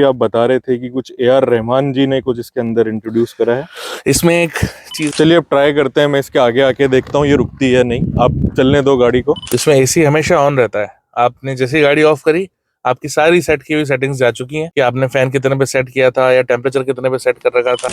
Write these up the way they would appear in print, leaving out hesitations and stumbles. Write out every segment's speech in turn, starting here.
आप बता रहे थे कि कुछ AR रहमान जी ने कुछ इसके अंदर इंट्रोड्यूस करा है। इसमें एक चीज, चलिए अब ट्राई करते हैं, मैं इसके आगे आके देखता हूँ ये रुकती है नहीं। आप चलने दो गाड़ी को। इसमें एसी हमेशा ऑन रहता है। आपने जैसे ही गाड़ी ऑफ करी, आपकी सारी सेट की हुई सेटिंग्स जा चुकी हैं कि आपने फैन कितने पे सेट किया था या टेम्परेचर कितने पे सेट कर रखा था।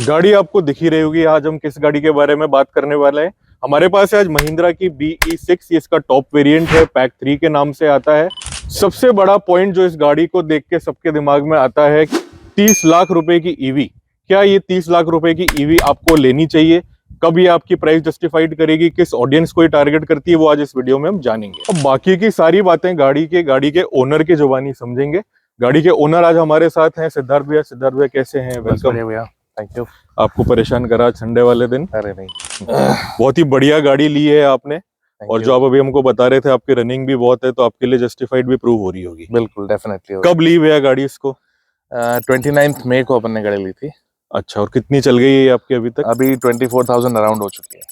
गाड़ी आपको दिख ही रही होगी। आज हम किस गाड़ी के बारे में बात करने वाले हैं। हमारे पास है आज महिंद्रा की BE6। इसका टॉप वेरिएंट है, पैक 3 के नाम से आता है। सबसे बड़ा पॉइंट जो इस गाड़ी को देख के सबके दिमाग में आता है, 30 लाख रुपए की ईवी। क्या ये 30 लाख रुपए की ईवी आपको लेनी चाहिए? कब ये आपकी प्राइस जस्टिफाइड करेगी? किस ऑडियंस को ये टारगेट करती है, वो आज इस वीडियो में हम जानेंगे। अब बाकी की सारी बातें गाड़ी के ओनर के जुबानी समझेंगे। गाड़ी के ओनर आज हमारे साथ हैं सिद्धार्थ भैया। सिद्धार्थ भैया कैसे हैं? वेलकम भैया, थैंक यू। आपको परेशान करा आज संडे वाले दिन? अरे नहीं, बहुत ही बढ़िया गाड़ी ली है आपने। और जो आप अभी हमको बता रहे थे, आपकी रनिंग भी बहुत है, तो आपके लिए जस्टिफाइड भी प्रूव हो रही होगी। बिल्कुल, डेफिनेटली। कब ली भैया गाड़ी इसको? 29 मई को अपन ने गाड़ी ली थी। अच्छा, और कितनी चल गई है आपकी अभी तक? अभी 24,000 अराउंड हो चुकी है।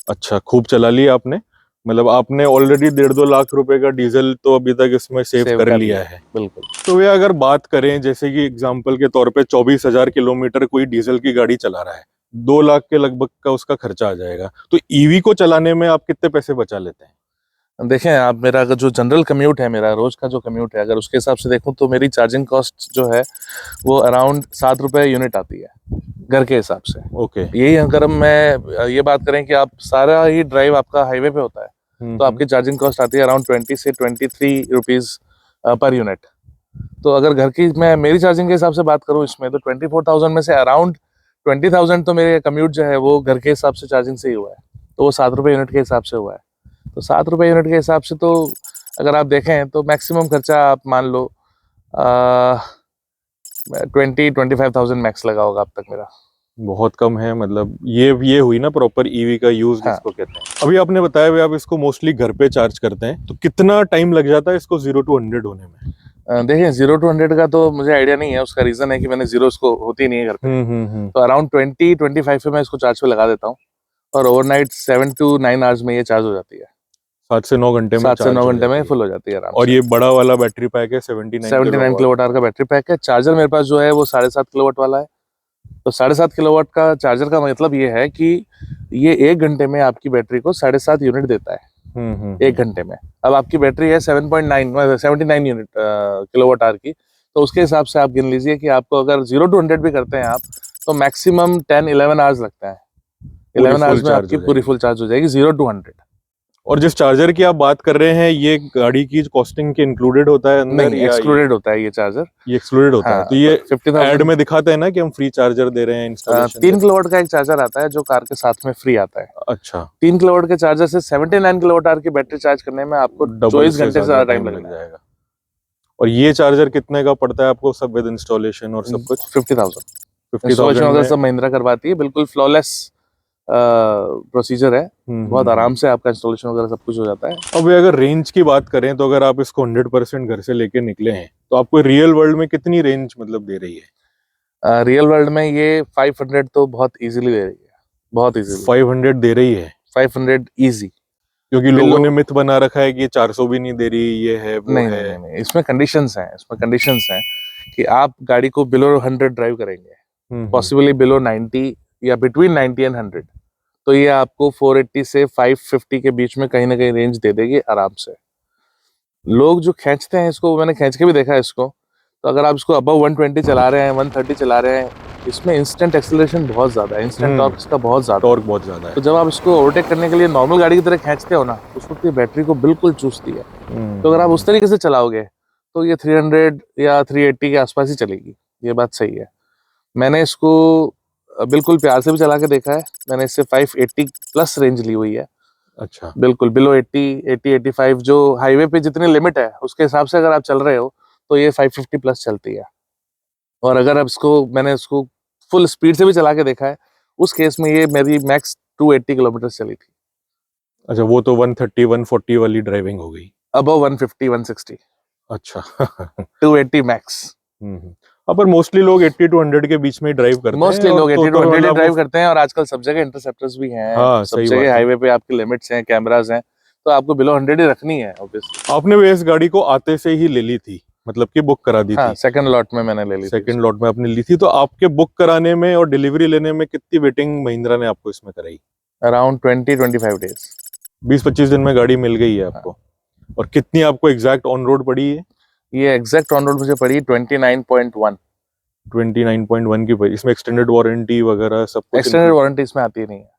अच्छा, खूब चला ली आपने। मतलब आपने ऑलरेडी 1.5-2 लाख रुपए का डीजल तो अभी तक इसमें सेव कर लिया है। बिल्कुल। तो भैया अगर बात करें, जैसे कि एग्जाम्पल के तौर पे 24,000 किलोमीटर कोई डीजल की गाड़ी चला रहा है, 2 लाख के लगभग का उसका खर्चा आ जाएगा। तो ईवी को चलाने में आप कितने पैसे बचा लेते हैं? देखें आप, मेरा अगर जो जनरल कम्यूट है, मेरा रोज का जो कम्यूट है, अगर उसके हिसाब से देखूं तो मेरी चार्जिंग कॉस्ट जो है वो अराउंड 7 रुपए यूनिट आती है घर के हिसाब से। ओके। यही अगर मैं ये बात करें कि आप सारा ही ड्राइव आपका हाईवे पे होता है, तो आपकी चार्जिंग कॉस्ट आती है अराउंड 20 से 23 रुपीज पर यूनिट। तो अगर घर की मैं मेरी चार्जिंग के हिसाब से बात करूं इसमें, तो 24,000 में से अराउंड 20,000 तो मेरे कम्यूट जो है वो घर के हिसाब से चार्जिंग से ही हुआ है। तो वो 7 रुपए यूनिट के हिसाब से हुआ है। तो 7 रुपए यूनिट के हिसाब से तो अगर आप देखें तो मैक्सिमम खर्चा आप मान लो 20-25,000 मैक्स लगा होगा अब तक मेरा। बहुत कम है। मतलब ये हुई ना प्रॉपर ईवी का यूज, हाँ। जिसको कहते हैं। अभी आपने बताया भाई आप इसको मोस्टली घर पे चार्ज करते हैं, तो कितना टाइम लग जाता है इसको 0 to 100 होने में? देखिए 0 to 100 का तो मुझे आइडिया नहीं है। उसका रीजन है कि मैंने जीरो इसको होती नहीं है घर पे। तो अराउंड 20-25 पे मैं इसको चार्ज पे लगा देता हूँ और ओवरनाइट 7 to 9 आवर्स में ये चार्ज हो जाती है। 7 से 9 घंटे में 7 से 9 घंटे में फुल हो जाती है आराम और से। ये बड़ा वाला बैटरी पैक है 79 किलोवाट आवर का बैटरी पैक है। चार्जर मेरे पास जो है वो 7.5 किलोवाट वाला है। तो 7.5 किलोवाट का चार्जर का मतलब ये है कि ये 1 घंटे में आपकी बैटरी को 7.5 यूनिट देता है। 1 घंटे में। अब आपकी बैटरी है 79 यूनिट किलोवाट आवर की, तो उसके हिसाब से आप गिन लीजिए कि आपको अगर 0 to 100 भी करते हैं आप, तो मैक्सिमम 10-11 आवर्स लगता है। 11 आवर्स में आपकी पूरी फुल चार्ज हो जाएगी 0 to 100। और जिस चार्जर की आप बात कर रहे हैं, ये गाड़ी की कॉस्टिंग के इंक्लूडेड होता है अंदर? नहीं, एक्सक्लूडेड होता है ये चार्जर। ये एक्सक्लूडेड होता है। हाँ, तो ये 50,000 ऐड में दिखाते हैं ना कि हम फ्री चार्जर दे रहे हैं इंस्टॉलेशन। 3 किलोवाट का एक चार्जर आता है जो कार के साथ में फ्री आता है। अच्छा। 3 किलोवाट के चार्जर से 79 किलोवाट आवर की बैटरी चार्ज करने में आपको 24 घंटे से ज्यादा टाइम लग जाएगा। और ये चार्जर कितने का पड़ता है आपको सब विद इंस्टॉलेशन और सब कुछ? 50,000 सब महिंद्रा करवाती है। बिल्कुल फ्लॉलेस प्रोसीजर है। बहुत आराम से आपका इंस्टॉलेशन वगैरह सब कुछ हो जाता है। अब अगर रेंज की बात करें, तो अगर आप इसको 100% घर से लेके निकले हैं, तो आपको रियल वर्ल्ड में कितनी रेंज मतलब दे रही है? रियल वर्ल्ड में ये 500 तो बहुत इजीली दे रही है। बहुत इजीली 500 दे रही है। 500 इजी। क्योंकि लोगों ने मिथ बना रखा है कि 400 भी नहीं दे रही, ये है वो नहीं, है। नहीं, इसमें कंडीशंस हैं कि आप गाड़ी को बिलो 100 ड्राइव करेंगे, पॉसिबली बिलो 90 या बिटवीन 90 एंड 100, तो ये आपको 480 से 550 के बीच में कहीं ना कहीं रेंज दे देगी आराम से। लोग जो खींचते हैं इसको, मैंने खींच के भी देखा है इसको, तो अगर आप इसको अबव 120 चला रहे हैं, 130 चला रहे हैं, इसमें इंस्टेंट एक्सेलरेशन बहुत ज्यादा है, इंस्टेंट टॉर्क इसका बहुत ज्यादा है। तो जब आप इसको ओवरटेक करने के लिए नॉर्मल गाड़ी की तरह खींचते हो ना, उस वक्त ये बैटरी को बिल्कुल चूसती है। तो अगर आप उस तरीके से चलाओगे तो ये 300 या 380 के आसपास ही चलेगी। ये बात सही है। मैंने इसको बिल्कुल प्यार से भी चला के देखा है। मैंने इससे 580 प्लस रेंज ली हुई है। अच्छा। बिल्कुल बिलो 80-85 जो हाईवे पे जितनी लिमिट है उसके हिसाब से अगर आप चल रहे हो तो ये 550 प्लस चलती है। और अगर आप मैंने इसको फुल स्पीड से भी चला के देखा है, उस केस में ये मेरी मैक्स 280 किलोमीटर चली थी। अच्छा, वो तो 130-140 वाली ड्राइविंग हो गई। अबव 150-160। अच्छा। 280 मैक्स। पर मोस्टली लोग 80 to 100 के बीच में ड्राइव करते हैं। मोस्टली लोग 80 to 100 ड्राइव करते हैं और आजकल सब जगह इंटरसेप्टर्स भी हैं। हाँ, सब जगह हाईवे पे आपकी लिमिट्स हैं, कैमरास हैं, तो आपको बिलो 100 ही रखनी है ऑब्वियसली। आपने भी इस गाड़ी को आते से ही ले ली थी, मतलब कि बुक करा दी हाँ, थी? सेकंड लॉट में मैंने ले ली थी। सेकंड लॉट में आपने ली थी। तो आपके बुक कराने में और डिलीवरी लेने में कितनी वेटिंग महिंद्रा ने आपको इसमें कराई? Around 20-25 days. 20-25 दिन में गाड़ी मिल गई है आपको। और कितनी आपको एग्जैक्ट ऑन रोड पड़ी है? ये एग्जैक्ट ऑन रोड मुझे पड़ी 29.1। 29.1 की पड़ी। इसमें एक्सटेंडेड वारंटी वगैरह सब कुछ? एक्सटेंडेड वारंटी इसमें आती नहीं है।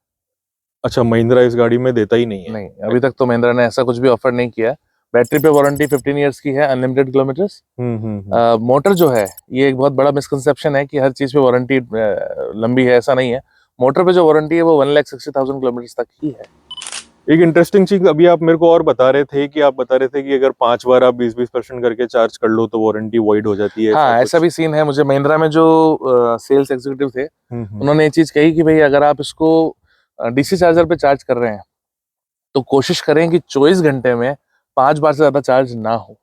अच्छा, महिंद्रा इस गाड़ी में देता ही नहीं है? नहीं, अभी तक तो महिंद्रा ने ऐसा कुछ भी ऑफर नहीं किया। बैटरी पे वारंटी 15 इयर्स की है, अनलिमिटेड किलोमीटर्स। मोटर जो है, ये एक बहुत बड़ा मिसकंसेप्शन है कि हर चीज पे वारंटी लंबी है, ऐसा नहीं है। मोटर पे जो वारंटी है वो 1,60,000 किलोमीटर तक ही है। एक इंटरेस्टिंग चीज अभी आप मेरे को और बता रहे थे कि अगर 5 बार आप 20% करके चार्ज कर लो तो वारंटी वॉइड हो जाती है। हाँ, ऐसा भी सीन है। मुझे महिंद्रा में जो सेल्स एग्जीक्यूटिव थे, उन्होंने ये चीज कही कि भाई अगर आप इसको डीसी चार्जर पे चार्ज कर रहे हैं तो कोशिश करें कि 24 घंटे में 5 बार से ज्यादा चार्ज ना हो।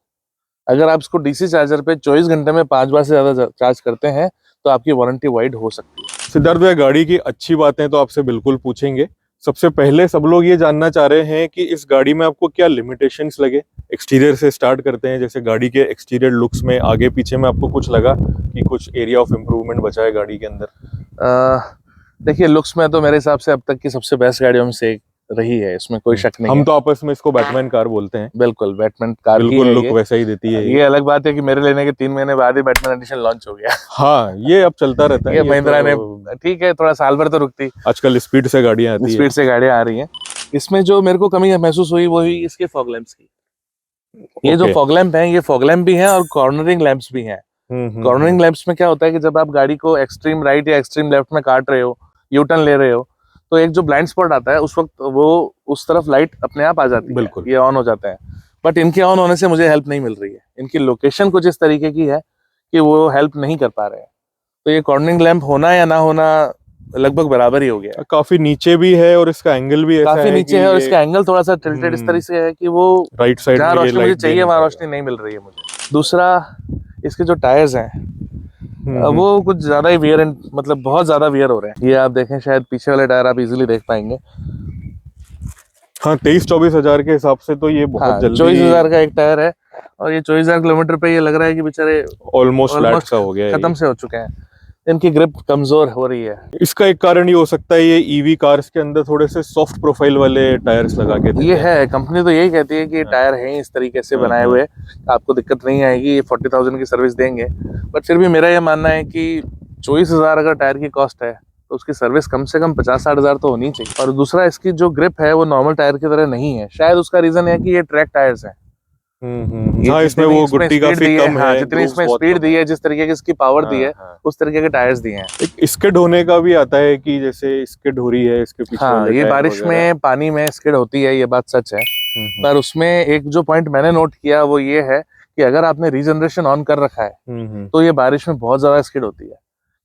अगर आप इसको डीसी चार्जर पे 24 घंटे में 5 बार से ज्यादा चार्ज करते हैं तो आपकी वारंटी वाइड हो सकती है। सिद्धार्थ भैया, गाड़ी की अच्छी बातें तो आपसे बिल्कुल पूछेंगे। सबसे पहले सब लोग ये जानना चाह रहे हैं कि इस गाड़ी में आपको क्या लिमिटेशंस लगे। एक्सटीरियर से स्टार्ट करते हैं। जैसे गाड़ी के एक्सटीरियर लुक्स में आगे पीछे में आपको कुछ लगा कि कुछ एरिया ऑफ इम्प्रूवमेंट बचा है गाड़ी के अंदर? देखिए, लुक्स में तो मेरे हिसाब से अब तक की सबसे बेस्ट गाड़ियों में से एक रही है, इसमें कोई शक नहीं हम है। तो आपस में इसको बैटमैन कार बोलते हैं। बिल्कुल बैटमैन कार ही बिल्कुल है लुक ये। वैसा ही देती है ये अलग बात है कि मेरे लेने के 3 महीने बाद ही बैटमैन एडिशन लॉन्च हो गया। हाँ, ये अब चलता रहता है। ये महिंद्रा ने, तो ठीक है, थोड़ा साल भर तो रुकती, आजकल स्पीड से गाड़ियां आती है। स्पीड से गाड़ियां आ रही हैं। इसमें जो मेरे को कमी महसूस हुई वो हुई इसके फॉग लैंप्स की। ये जो फॉग लैंप है, ये फॉग लैंप भी हैं और कॉर्नरिंग लैंप्स भी हैं। कॉर्नरिंग लैंप्स में क्या होता है कि जब आप गाड़ी को एक्सट्रीम राइट या एक्सट्रीम लेफ्ट में काट रहे हो, यू टर्न ले रहे हो, तो एक जो ब्लाइंड स्पॉट आता है उस वक्त वो उस तरफ लाइट अपने आप आ जाती है। बिल्कुल। ये ऑन हो जाता है। बट इनके ऑन होने से मुझे हेल्प नहीं मिल रही है। इनकी लोकेशन कुछ इस तरीके की है कि वो हेल्प नहीं कर पा रहे हैं। तो ये कॉर्नरिंग लैंप होना या ना होना लगभग बराबर ही हो गया। काफी नीचे भी है और इसका एंगल भी ऐसा काफी है नीचे है और इसका एंगल थोड़ा सा टिल्टेड इस तरह से है कि वो राइट साइड जहाँ में ये रोशनी मुझे लाइट चाहिए वहां रोशनी नहीं मिल रही है मुझे। दूसरा, इसके जो टायर्स हैं वो कुछ ज्यादा ही वियर एंड मतलब बहुत ज्यादा वियर हो रहे हैं। ये आप देखें, शायद पीछे वाले टायर आप इजीली देख पाएंगे। हाँ, 23-24 हजार के हिसाब से तो ये बहुत जल्दी 24,000 का एक टायर है और ये 24,000 किलोमीटर पे ये लग रहा है कि बेचारे ऑलमोस्ट फ्लैट सा हो गया है। खत्म से हो चुके हैं। इनकी ग्रिप कमजोर हो रही है। इसका एक कारण ये हो सकता है, ये ईवी कार्स के अंदर थोड़े से सॉफ्ट प्रोफाइल वाले टायर्स लगा के देते ये हैं। है, कंपनी तो यही कहती है कि ये टायर हैं इस तरीके से बनाए हुए, आपको दिक्कत नहीं आएगी, 40,000 की सर्विस देंगे। बट फिर भी मेरा ये मानना है कि 24,000 अगर टायर की कॉस्ट है तो उसकी सर्विस कम से कम 50-60 हजार तो होनी चाहिए। और दूसरा, इसकी जो ग्रिप है वो नॉर्मल टायर की तरह नहीं है। शायद उसका रीजन है कि ये ट्रैक टायर्स हैं। हाँ, इसमें वो गुट्टी काफी कम है। जितनी इसमें स्पीड दी है, जिस तरीके की इसकी पावर दी है, उस तरीके के टायर्स दिए हैं। एक स्किड होने का भी आता है कि जैसे स्किड हो रही है इसके पीछे हाँ, वाले ये टायर बारिश वगैरह। में पानी में स्किड होती है, ये बात सच है। पर उसमें एक जो पॉइंट मैंने नोट किया वो ये है कि अगर आपने रीजनरेशन ऑन कर रखा है तो ये बारिश में बहुत ज्यादा स्किड होती है।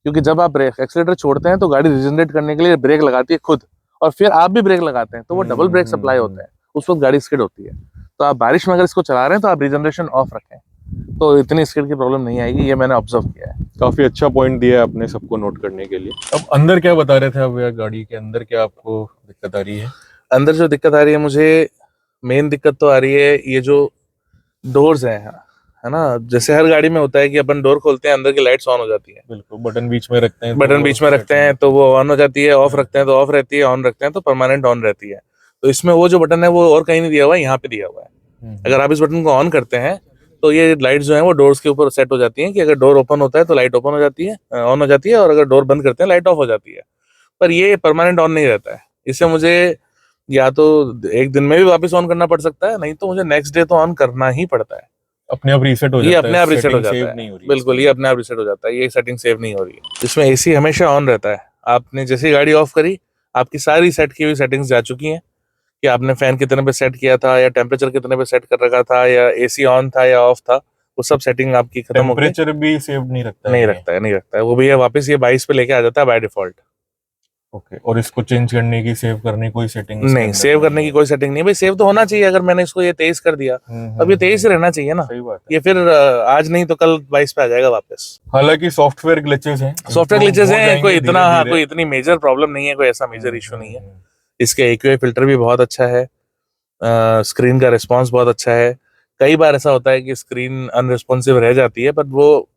क्योंकि जब आप ब्रेक एक्सीलरेटर छोड़ते हैं तो गाड़ी रीजनरेट करने के लिए ब्रेक लगाती है खुद, और फिर आप भी ब्रेक लगाते हैं तो वो डबल ब्रेक सप्लाई होता है, उस वक्त गाड़ी स्किड होती है। तो आप बारिश में अगर इसको चला रहे हैं तो आप रीजनरेशन ऑफ रखें तो इतनी स्किड की प्रॉब्लम नहीं आएगी। ये मैंने ऑब्जर्व किया है। काफी अच्छा पॉइंट दिया है आपने सबको नोट करने के लिए। अब अंदर क्या बता रहे थे आप यार, गाड़ी के अंदर क्या आपको दिक्कत आ रही है? अंदर जो दिक्कत आ रही है मुझे, मेन दिक्कत तो आ रही है ये जो डोर्स हैं, है ना, जैसे हर गाड़ी में होता है कि अपन डोर खोलते हैं, अंदर की लाइट्स ऑन हो जाती है। बिल्कुल, बटन बीच में रखते हैं बटन बीच में रखते हैं तो वो ऑन हो जाती है, ऑफ रखते हैं तो ऑफ रहती है, ऑन रखते हैं तो परमानेंट ऑन रहती है। तो इसमें वो जो बटन है वो और कहीं नहीं दिया हुआ है, यहाँ पे दिया हुआ है। अगर आप इस बटन को ऑन करते हैं तो ये लाइट जो है वो डोर्स के ऊपर सेट हो जाती हैं कि अगर डोर ओपन होता है तो लाइट ओपन हो जाती है, ऑन हो जाती है, और अगर डोर बंद करते हैं लाइट ऑफ हो जाती है। पर ये परमानेंट ऑन नहीं रहता है। इससे मुझे या तो एक दिन में भी वापस ऑन करना पड़ सकता है, नहीं तो मुझे नेक्स्ट डे तो ऑन करना ही पड़ता है। अपने आप रीसेट हो जाता है। ये अपने आप रीसेट हो जाता सेव है, नहीं हो रही। बिल्कुल, ये अपने आप रीसेट हो जाता है। ये सेटिंग सेव नहीं हो रही है। इसमें एसी हमेशा ऑन रहता है। आपने जैसे ही गाड़ी ऑफ करी, आपकी सारी सेट की हुई सेटिंग्स जा चुकी हैं कि आपने फैन कितने पे सेट किया था या टेम्परेचर कितने पे सेट कर रखा था या एसी ऑन था या ऑफ था, वो सब सेटिंग आपकी खत्म हो गई। टेम्परेचर भी सेव नहीं रखता है? नहीं रखता है वो भी है, वापस ये 22 पे लेके आ जाता है बाय डिफॉल्ट। ओके। और इसको चेंज करने की, सेव करने की कोई सेटिंग नहीं, सेव करने की कोई सेटिंग नहीं। भाई सेव तो होना चाहिए। अगर मैंने इसको ये 23 कर दिया अब ये 23 रहना चाहिए ना। सही बात है। ये फिर आज नहीं तो कल 22 पे आ जाएगा वापस। हालांकि सॉफ्टवेयर ग्लिचेस हैं, सॉफ्टवेयर ग्लिचेस हैं, कोई इतना कोई इतनी मेजर प्रॉब्लम नहीं है, कोई ऐसा मेजर इशू नहीं है। इसके AQI फिल्टर भी बहुत अच्छा है। स्क्रीन का रिस्पॉन्स बहुत अच्छा है। कई बार ऐसा होता है कि स्क्रीन अनरिस्पॉन्सिव रह जाती है, बट वो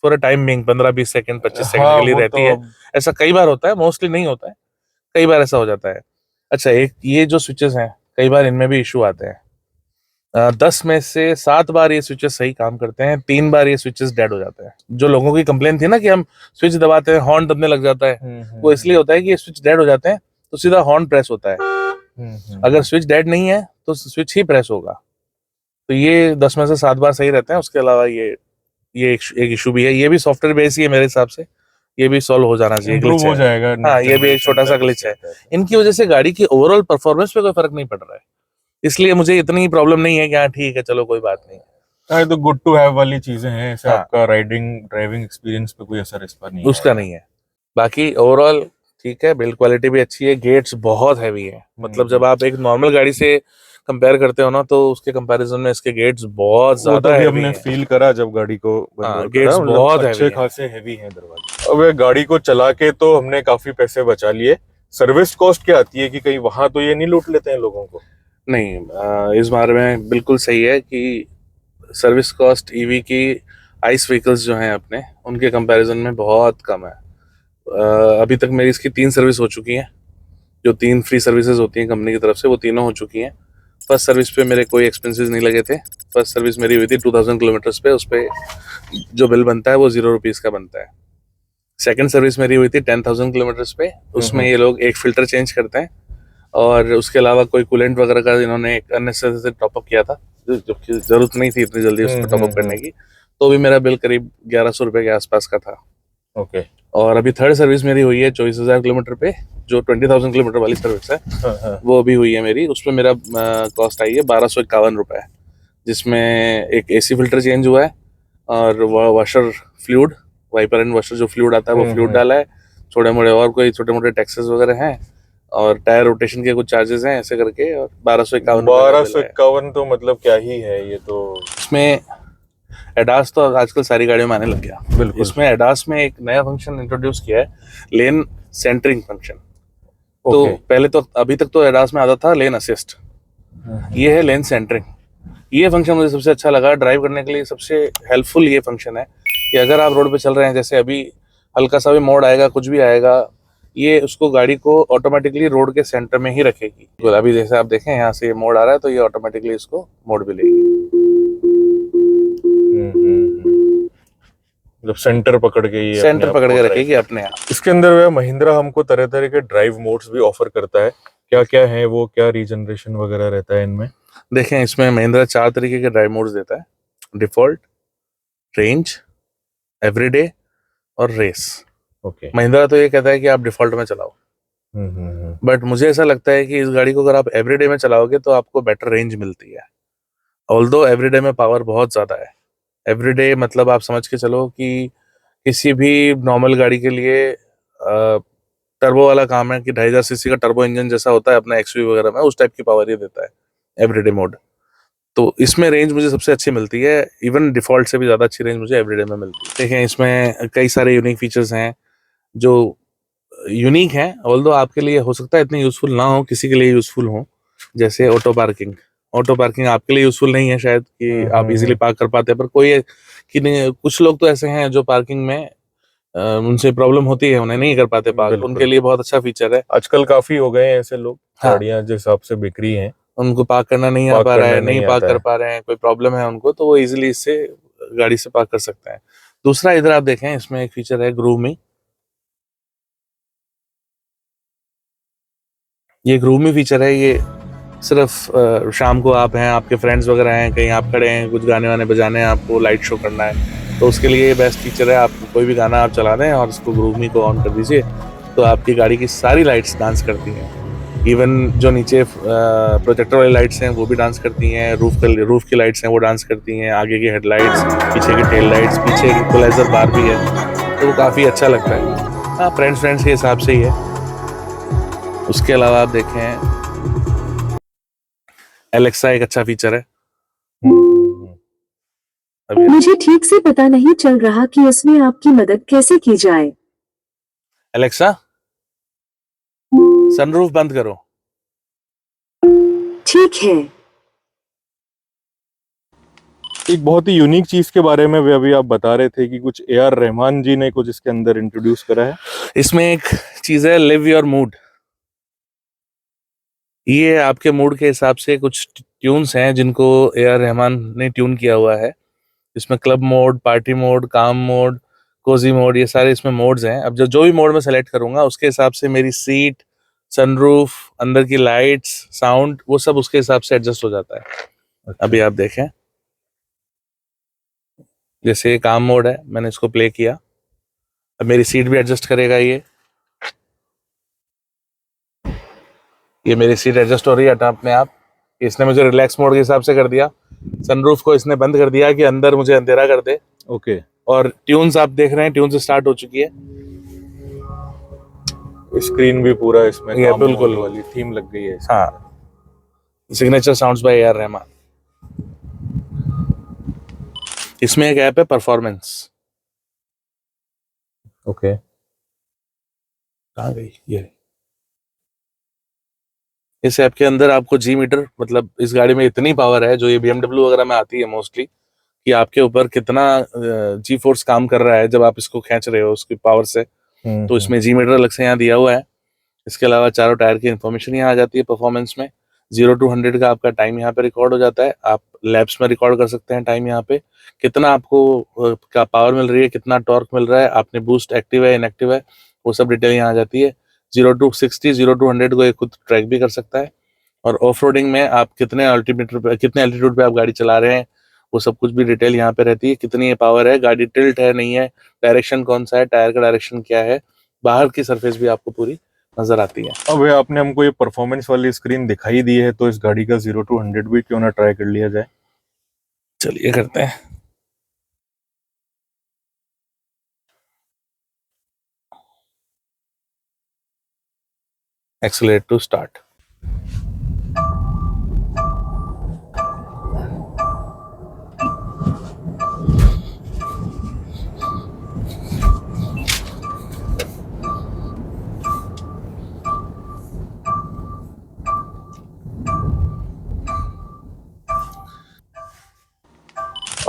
for a time being 15-20 second 25 second हाँ के लिए वो रहती तो है। अब ऐसा कई बार होता है, मोस्टली नहीं होता है, कई बार ऐसा हो जाता है। अच्छा, एक ये जो स्विचेस हैं, कई बार इनमें भी इशू आते हैं। 10 में से 7 बार ये स्विचेस सही काम करते हैं, 3 बार ये स्विचेस डेड हो जाते हैं। जो लोगों की कंप्लेन थी ना कि हम स्विच दबाते हैं हॉर्न दबने लग जाता है, वो इसलिए होता है कि ये स्विच डेड हो जाते हैं तो सीधा हॉर्न प्रेस होता है। अगर स्विच डेड नहीं है तो स्विच ही प्रेस होगा। तो ये 10 में से 7 बार सही रहते हैं। उसके अलावा ये एक इशू भी है, ये भी सॉफ्टवेयर बेस ही है मेरे हिसाब से, ये भी सॉल्व हो जाना चाहिए, इम्प्रूव ग्लिच हो है। जाएगा हाँ, नेक्स्ट ये भी एक जनरेशन छोटा सा तक ग्लिच इसके है। अंदर। इनकी वजह से गाड़ी की ओवरऑल परफॉर्मेंस पे कोई फर्क नहीं पड़ रहा है, इसलिए मुझे इतनी प्रॉब्लम नहीं है कि हाँ ठीक है चलो कोई बात नहीं। हाँ, ये तो गुड टू हैव वाली चीजें हैं, ऐसे हाँ, आपका ड्राइविंग एक्सपीरियंस पे कोई असर इस पर नहीं उसका आएगा। नहीं है। बाकी ओवरऑल ठीक है, बिल्ड क्वालिटी भी अच्छी है, गेट्स बहुत हैवी है। मतलब जब आप एक नॉर्मल गाड़ी से कंपेयर करते हो ना, तो उसके कंपैरिजन में इसके गेट्स बहुत वो तो ज्यादा अभी हैवी हमने हैं। फील करा जब गाड़ी को बंद हाँ, और करा, गेट्स मतलब बहुत हैवी अच्छे हैं। खासे हैवी हैं दरवाजे। अब ये गाड़ी को चला के तो हमने काफी पैसे बचा लिए, सर्विस कॉस्ट क्या आती है कि कहीं वहां तो ये नहीं लूट लेते हैं लोगों को? नहीं, इस बारे में बिल्कुल सही है कि सर्विस कॉस्ट ईवी की आइस व्हीकल्स जो हैं अपने, उनके कंपैरिजन में बहुत कम है। अभी तक मेरी इसकी 3 सर्विस हो चुकी हैं, जो 3 फ्री सर्विसेज होती हैं कंपनी की तरफ से, वो तीनों हो चुकी हैं। फर्स्ट सर्विस पे मेरे कोई एक्सपेंसेस नहीं लगे थे। फर्स्ट सर्विस मेरी हुई थी 2000 किलोमीटर्स पे, उस पे जो बिल बनता है वो ₹0 का बनता है। सेकंड सर्विस मेरी हुई थी 10,000 किलोमीटर्स पे, उसमें ये लोग एक फिल्टर चेंज करते हैं और उसके अलावा कोई कूलेंट वगैरह का इन्होंने एक अननेसेसरी टॉपअप किया था, जबकि जरूरत नहीं थी इतनी जल्दी उसमें टॉपअप करने की। तो भी मेरा बिल करीब 1100 रुपये के आसपास का था। ओके। और अभी थर्ड सर्विस मेरी हुई है 24,000 किलोमीटर पे, जो 20,000 किलोमीटर वाली सर्विस है, हाँ। वो अभी हुई है मेरी। उसमें मेरा कॉस्ट आई है 1251 रुपये, जिसमें एक एसी फिल्टर चेंज हुआ है और washer fluid, wiper and washer जो फ्लूइड आता है वो फ्लूइड डाला है, थोड़े मोड़े और कोई छोटे मोटे टैक्सेस वगैरह हैं, और टायर रोटेशन के कुछ चार्जेस हैं, ऐसे करके, और 1251 तो मतलब क्या ही है ये तो। इसमें एडास तो आजकल सारी गाड़ियों में आने लग गया। बिल्कुल। इसमें एडास में एक नया फंक्शन इंट्रोड्यूस किया है, लेन सेंटरिंग फंक्शन। तो ओके। पहले तो अभी तक तो एडास में आता था लेन असिस्ट, ये है लेन सेंटरिंग। ये फंक्शन मुझे सबसे अच्छा लगा, ड्राइव करने के लिए सबसे हेल्पफुल ये फंक्शन है कि अगर आप रोड पे चल रहे हैं, जैसे अभी हल्का सा भी मोड़ आएगा, कुछ भी आएगा, ये उसको गाड़ी को ऑटोमेटिकली रोड के सेंटर में ही रखेगी। तो अभी जैसे आप देखें यहाँ से ये मोड़ आ रहा है तो ये ऑटोमेटिकली इसको मोड़ भी लेगी। मतलब सेंटर पकड़ के ये सेंटर पकड़ के रखेगी अपने आप। इसके अंदर वह महिंद्रा हमको तरह तरह के ड्राइव मोड्स भी ऑफर करता है, क्या क्या है वो, क्या रीजनरेशन वगैरह रहता है इनमें? देखें, इसमें महिंद्रा 4 तरीके के ड्राइव मोड्स देता है, डिफॉल्ट, रेंज, एवरीडे और रेस। ओके। महिंद्रा तो ये कहता है कि आप डिफॉल्ट में चलाओ, बट मुझे ऐसा लगता है कि इस गाड़ी को अगर आप एवरीडे में चलाओगे तो आपको बेटर रेंज मिलती है। ऑल्दो एवरीडे में पावर बहुत ज़्यादा है। एवरीडे मतलब आप समझ के चलो कि किसी भी नॉर्मल गाड़ी के लिए टर्बो वाला काम है कि 2500 सीसी का टर्बो इंजन जैसा होता है अपना एक्सयू वगैरह में, उस टाइप की पावर ये देता है एवरीडे मोड। तो इसमें रेंज मुझे सबसे अच्छी मिलती है, इवन डिफॉल्ट से भी ज़्यादा अच्छी रेंज मुझे एवरीडे में मिलती है। देखें, इसमें कई सारे यूनिक फीचर्स हैं जो यूनिक हैं, ऑल्दो आपके लिए हो सकता है इतने यूजफुल ना हो, किसी के लिए यूजफुल हो। जैसे ऑटो पार्किंग। ऑटो पार्किंग आपके लिए यूजफुल नहीं है शायद कि आप इजीली पार्क कर पाते हैं, पर कोई कि नहीं, कुछ लोग तो ऐसे हैं जो पार्किंग में उनसे प्रॉब्लम होती है, उन्हें नहीं कर पाते पार्क, उनके लिए बहुत अच्छा फीचर है। आजकल काफी हो गए हैं ऐसे लोग, हाँ, गाड़ियां जिस हिसाब से बिक रही हैं, उनको पार्क करना नहीं आ पा रहा है, नहीं पार्क कर पा रहे हैं, कोई प्रॉब्लम है उनको, तो वो इजीली इससे गाड़ी से पार्क कर सकते हैं। दूसरा, इधर आप देखें, इसमें एक फीचर है ग्रूमी। ये ग्रूमी फीचर है, ये सिर्फ शाम को आप हैं, आपके फ्रेंड्स वगैरह हैं, कहीं आप खड़े हैं, कुछ गाने वाने बजाने हैं, आपको लाइट शो करना है, तो उसके लिए ये बेस्ट फीचर है। आप कोई भी गाना आप चला दें और इसको ग्रूमी को ऑन कर दीजिए, तो आपकी गाड़ी की सारी लाइट्स डांस करती हैं। इवन जो नीचे प्रोजेक्टर वाली लाइट्स हैं वो भी डांस करती हैं, रूफ की लाइट्स हैं वो डांस करती हैं, आगे की हेडलाइट्स, पीछे की टेल लाइट्स, पीछे एक इक्वलाइजर बार भी है, तो वो काफ़ी अच्छा लगता है। हाँ, फ्रेंड्स के हिसाब से ही है। उसके अलावा आप देखें, एलेक्सा एक अच्छा फीचर है। मुझे ठीक से पता नहीं चल रहा कि इसमें आपकी मदद कैसे की जाए। एलेक्सा, सनरूफ बंद करो। ठीक है। एक बहुत ही यूनिक चीज के बारे में भी अभी आप बता रहे थे कि कुछ ए आर रहमान जी ने कुछ इसके अंदर इंट्रोड्यूस करा है। इसमें एक चीज है, लिव योर मूड। ये आपके मूड के हिसाब से कुछ ट्यून्स हैं जिनको ए आर रहमान ने ट्यून किया हुआ है। इसमें क्लब मोड, पार्टी मोड, काम मोड, कोजी मोड, ये सारे इसमें मोड्स हैं। अब जो भी मोड मैं सेलेक्ट करूंगा उसके हिसाब से मेरी सीट, सनरूफ, अंदर की लाइट्स, साउंड, वो सब उसके हिसाब से एडजस्ट हो जाता है। अभी आप देखें, जैसे ये काम मोड है, मैंने इसको प्ले किया, अब मेरी सीट भी एडजस्ट करेगा। ये मेरी सीट एडजस्ट हो रही है अपने आप। इसने मुझे रिलैक्स मोड के हिसाब से कर दिया। सनरूफ को इसने बंद कर दिया कि अंदर मुझे अंधेरा कर दे। ओके। और ट्यून्स आप देख रहे हैं, ट्यून्स स्टार्ट हो चुकी है। स्क्रीन भी पूरा इसमें ये काम बिल्कुल मोड वाली थीम लग गई है। हाँ, signature sounds by A R Rahman. इसमें एक ऐप है परफॉर्मेंस। ओके। कहाँ गई ये? इस ऐप के अंदर आपको जी मीटर, मतलब इस गाड़ी में इतनी पावर है जो ये BMW वगैरह में आती है मोस्टली, कि आपके ऊपर कितना जी फोर्स काम कर रहा है जब आप इसको खींच रहे हो उसकी पावर से। तो इसमें जी मीटर अलग से यहाँ दिया हुआ है। इसके अलावा चारों टायर की इंफॉर्मेशन यहाँ आ जाती है परफॉर्मेंस में। 0 to 100 का आपका टाइम यहाँ पे रिकॉर्ड हो जाता है। आप लैप्स में रिकॉर्ड कर सकते हैं टाइम, यहाँ पे कितना आपको का पावर मिल रही है, कितना टॉर्क मिल रहा है, आपने बूस्ट एक्टिव है, इनएक्टिव है, वो सब डिटेल यहाँ आ जाती है। 0 to 60, 0 to 100 को ये खुद ट्रैक भी कर सकता है। और ऑफ रोडिंग में आप कितने एल्टीट्यूड पे आप गाड़ी चला रहे हैं, वो सब कुछ भी डिटेल यहाँ पे रहती है। कितनी ये पावर है, गाड़ी टिल्ट है नहीं है, डायरेक्शन कौन सा है, टायर का डायरेक्शन क्या है, बाहर की सरफेस भी आपको पूरी नजर आती है। अब ये आपने हमको ये परफॉर्मेंस वाली स्क्रीन दिखाई दी है, तो इस गाड़ी का 0 to 100 भी क्यों ना ट्राई कर लिया जाए। चलिए करते हैं। Accelerate to start.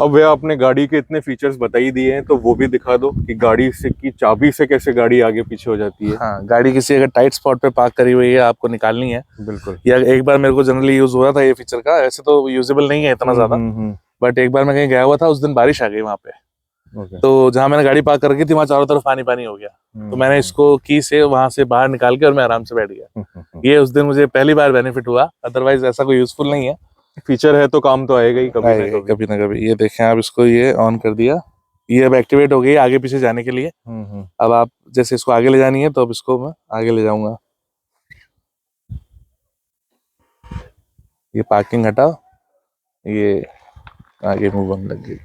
अब भैया आपने गाड़ी के इतने फीचर्स बता ही दिए हैं, तो वो भी दिखा दो कि गाड़ी से की चाबी से कैसे गाड़ी आगे पीछे हो जाती है। हाँ, गाड़ी किसी अगर टाइट स्पॉट पे पार्क करी हुई है, आपको निकालनी है। बिल्कुल। या एक बार मेरे को जनरली यूज हुआ था ये फीचर का, ऐसे तो यूजेबल नहीं है इतना ज्यादा, बट एक बार मैं कहीं गया हुआ था, उस दिन बारिश आ गई वहां पे। तो जहां मैंने गाड़ी पार्क कर रखी थी वहां चारों तरफ पानी पानी हो गया। तो मैंने इसको की से वहां से बाहर निकाल के और मैं आराम से बैठ गया। ये उस दिन मुझे पहली बार बेनिफिट हुआ, अदरवाइज ऐसा कोई यूजफुल नहीं है। फीचर है तो काम तो आएगा ही कभी ना कभी। ये देखें आप, इसको ये ऑन कर दिया, ये अब एक्टिवेट हो गई आगे पीछे जाने के लिए। अब आप जैसे इसको आगे ले जानी है तो अब इसको मैं आगे ले जाऊंगा। ये पार्किंग हटाओ, ये आगे मूव होने लग गई।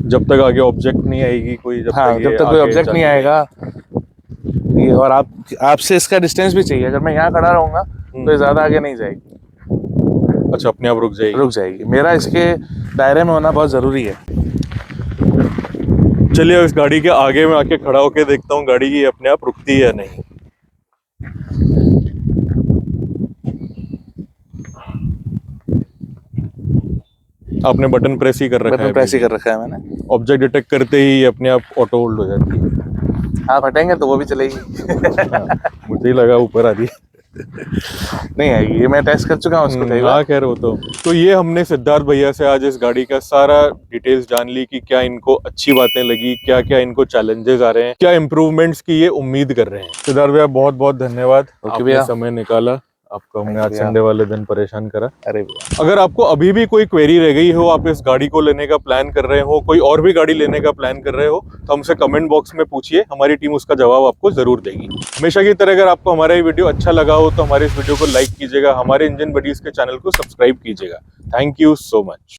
जब तक आगे ऑब्जेक्ट नहीं आएगी कोई, जब तक कोई ऑब्जेक्ट नहीं आएगा। ये और आपसे इसका डिस्टेंस भी चाहिए। अगर मैं यहाँ खड़ा रहूंगा तो ये ज्यादा आगे नहीं जाएगी। अच्छा, अपने आप रुक जाएगी। मेरा इसके दायरे में होना बहुत जरूरी है। चलिए इस गाड़ी के आगे में आके खड़ा होके देखता हूँ गाड़ी की अपने आप रुकती है या नहीं। आपने बटन प्रेस ही कर रखा है? बटन प्रेस ही कर रखा है मैंने। ऑब्जेक्ट डिटेक्ट करते ही अपने आप ऑटो होल्ड हो जाती है। आप हटेंगे तो वो भी चलेगी। मुझे ही लगा ऊपर आ रही है। नहीं आएगी, ये मैं टेस्ट कर चुका हूँ उसको कई बार। हाँ, खैर वो तो ये हमने सिद्धार्थ भैया से आज इस गाड़ी का सारा डिटेल्स जान ली कि क्या इनको अच्छी बातें लगी, क्या क्या इनको चैलेंजेस आ रहे हैं, क्या इम्प्रूवमेंट्स की ये उम्मीद कर रहे हैं। सिद्धार्थ भैया बहुत बहुत धन्यवाद, आपने समय निकाला। आपको हमने आज संडे वाले दिन परेशान करा। अरे अगर आपको अभी भी कोई क्वेरी रह गई हो, आप इस गाड़ी को लेने का प्लान कर रहे हो, कोई और भी गाड़ी लेने का प्लान कर रहे हो, तो हमसे कमेंट बॉक्स में पूछिए, हमारी टीम उसका जवाब आपको जरूर देगी। हमेशा की तरह अगर आपको हमारा ये वीडियो अच्छा लगा हो तो हमारे इस वीडियो को लाइक कीजिएगा, हमारे इंजन बडीज के चैनल को सब्सक्राइब कीजिएगा। Thank you so much.